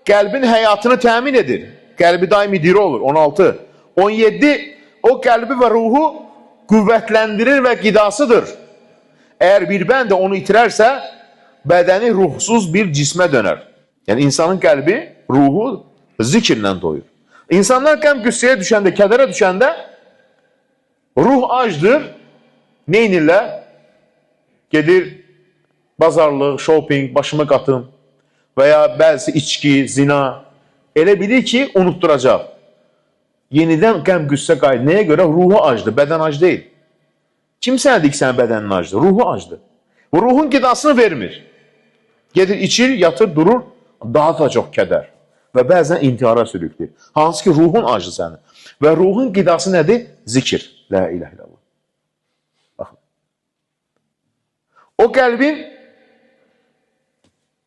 qəlbin həyatını təmin edir. Qəlbi daimi diri olur. 16. 17. O qəlbi və ruhu qüvvətləndirir və qidasıdır. Əgər bir bəndə onu itirərsə, bədəni ruhsuz bir cismə dönər. Yəni, insanın qəlbi, ruhu zikirlə doyur. İnsanlar qəm qüssəyə düşəndə, kədərə düşəndə, ruh acdır, neynirlər? Gedir, bazarlıq, shopping, başımı qatım və ya bəzi içki, zina, elə bilir ki, unutturacaq. Yenidən qəm qüssə qaydı. Nəyə görə? Ruhu acdır, bədən ac deyil. Kim sənə deyir ki, sənin bədənin acdır? Ruhu acdır. Bu ruhun qidasını vermir. Gedir, içir, yatır, durur, daha da çox kədər. Və bəzən intihara sürükləyir. Hansı ki, ruhun acı sənin. Və ruhun qidası nədir? Zikir. La ilahe illallah. Baxın. O qəlbin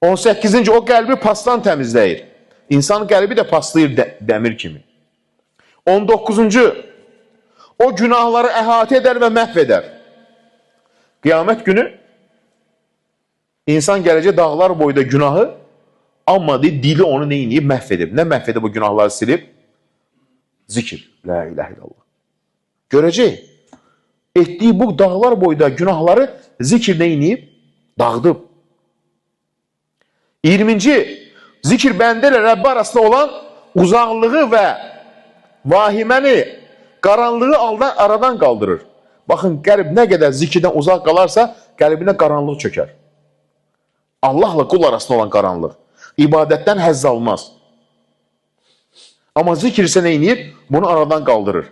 18-ci, o qəlbi pasdan təmizləyir. İnsanın qəlbi də paslayır dəmir kimi. 19-cu, o günahları əhatə edər və məhv edər. Qiyamət günü insan gələcək dağlar boyda günahı, amma dili onu neyiniyib? Məhv edib. Nə məhv edib o günahları silib? Zikir. La ilahe illallah. Görəcək. Etdiyi bu dağlar boyda günahları zikir neyiniyib? Dağıdıb. 20-ci, zikir bəndə ilə Rəbbi arasında olan uzaqlığı və vahiməni, qaranlığı aradan qaldırır. Baxın, qəlb nə qədər zikirdən uzaq qalarsa, qəlbinə qaranlıq çökər. Allahla qul arasında olan qaranlıq. İbadətdən həzz almaz. Amma zikir isə neyiniyir? Bunu aradan qaldırır.